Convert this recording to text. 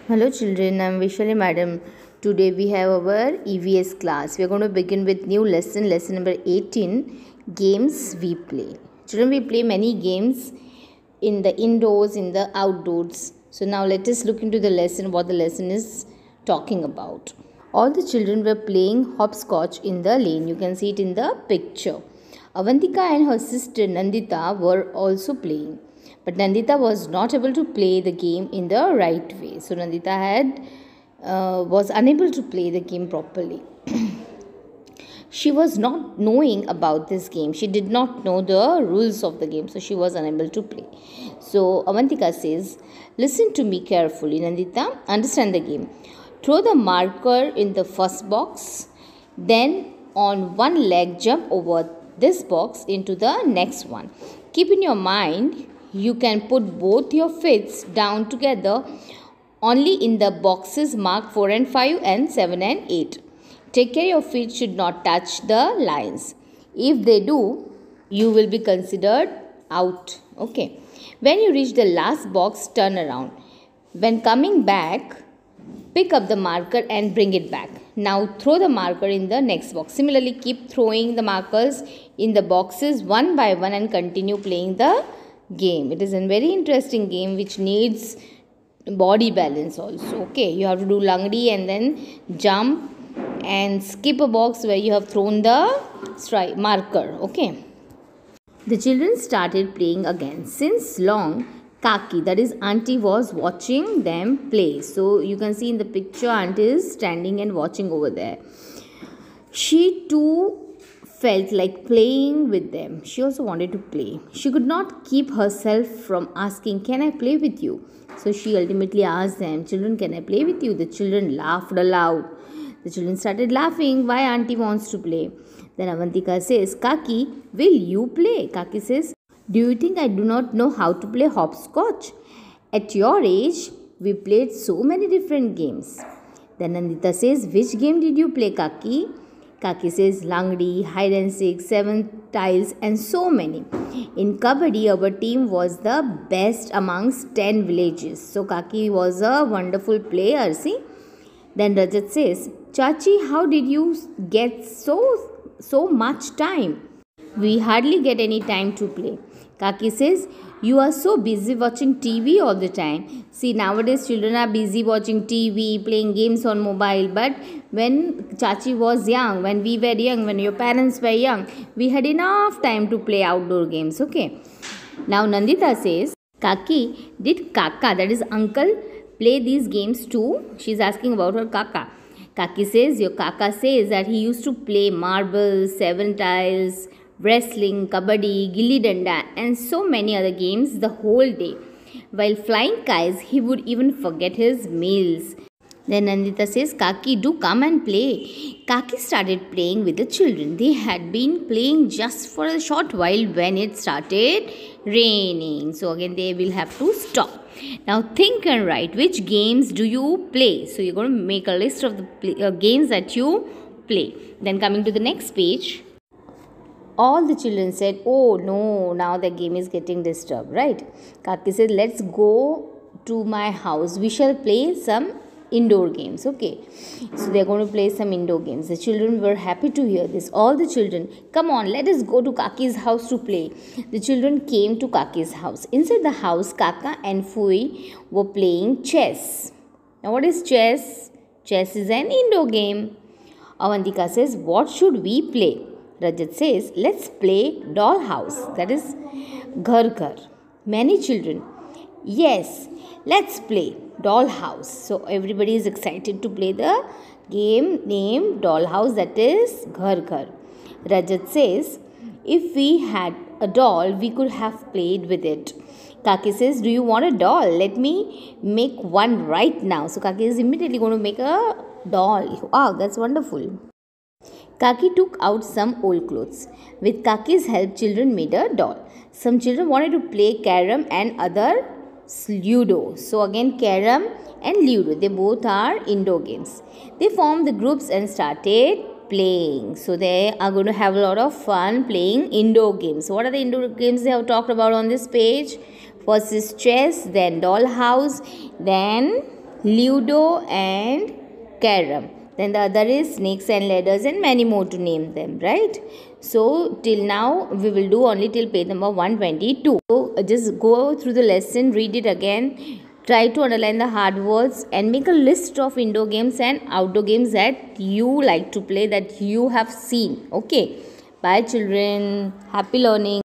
Hello children, I am Vishali madam. Today we have our EVS class. We are going to begin with new lesson number 18, games we play. Children, we play many games in the indoors, in the outdoors. So now let us look into the lesson, what the lesson is talking about. All the children were playing hopscotch in the lane. You can see it in the picture. Avantika and her sister Nandita were also playing. But Nandita was not able to play the game in the right way. So Nandita was unable to play the game properly. She was not knowing about this game. She did not know the rules of the game. So she was unable to play. So Avantika says, listen to me carefully, Nandita. Understand the game. Throw the marker in the first box. Then on one leg jump over this box into the next one. Keep in your mind you can put both your feet down together only in the boxes marked 4 and 5 and 7 and 8. Take care your feet should not touch the lines. If they do, you will be considered out. Okay. When you reach the last box, turn around. When coming back, pick up the marker and bring it back. Now throw the marker in the next box. Similarly, keep throwing the markers in the boxes one by one and continue playing the game. It is a very interesting game which needs body balance also. Okay, you have to do langdi and then jump and skip a box where you have thrown the marker. Okay. The children started playing again. Since long, Kaki, that is auntie, was watching them play. So you can see in the picture, auntie is standing and watching over there. She too felt like playing with them. She also wanted to play. She could not keep herself from asking, can I play with you? So she ultimately asked them, children, can I play with you? The children laughed aloud. The children started laughing. Why auntie wants to play? Then Avantika says, Kaki, will you play? Kaki says, do you think I do not know how to play hopscotch? At your age, we played so many different games. Then Nandita says, which game did you play, Kaki? Kaki says, langdi, hide and seek, 7 tiles and so many. In Kabaddi, our team was the best amongst 10 villages. So Kaki was a wonderful player, see. Then Rajat says, Chachi, how did you get so much time? We hardly get any time to play. Kaki says, you are so busy watching TV all the time. See, nowadays children are busy watching TV, playing games on mobile. But when Chachi was young, when we were young, when your parents were young, we had enough time to play outdoor games. Okay. Now Nandita says, Kaki, did Kaka, that is uncle, play these games too? She's asking about her Kaka. Kaki says, your Kaka says that he used to play marbles, 7 tiles, wrestling, kabaddi, gilli danda and so many other games the whole day. While flying kites, he would even forget his meals. Then Nandita says, Kaki, do come and play. Kaki started playing with the children. They had been playing just for a short while when it started raining. So again, they will have to stop. Now think and write, which games do you play? So you're going to make a list of the games that you play. Then coming to the next page, all the children said, oh no, now the game is getting disturbed, right? Kaki said, let's go to my house. We shall play some indoor games. Okay. So they are going to play some indoor games. The children were happy to hear this. All the children, come on, let us go to Kaki's house to play. The children came to Kaki's house. Inside the house, Kaka and Fui were playing chess. Now what is chess? Chess is an indoor game. Avantika says, what should we play? Rajat says, let's play doll house. That is ghar ghar. Many children, yes, let's play doll house. So everybody is excited to play the game named doll house, that is ghar ghar. Rajat says, if we had a doll, we could have played with it. Kaki says, do you want a doll? Let me make one right now. So Kaki is immediately going to make a doll. Wow, that's wonderful. Kaki took out some old clothes. With Kaki's help, children made a doll. Some children wanted to play carom and other Ludo. So again, carom and Ludo, they both are indoor games. They formed the groups and started playing. So they are going to have a lot of fun playing indoor games. So what are the indoor games they have talked about on this page? First is chess, then doll house, then Ludo and Carom. Then the other is Snakes and Ladders and many more to name them, right? So till now we will do only till page number 122. So just go through the lesson, read it again, try to underline the hard words and make a list of indoor games and outdoor games that you like to play, that you have seen. Okay. Bye children. Happy learning.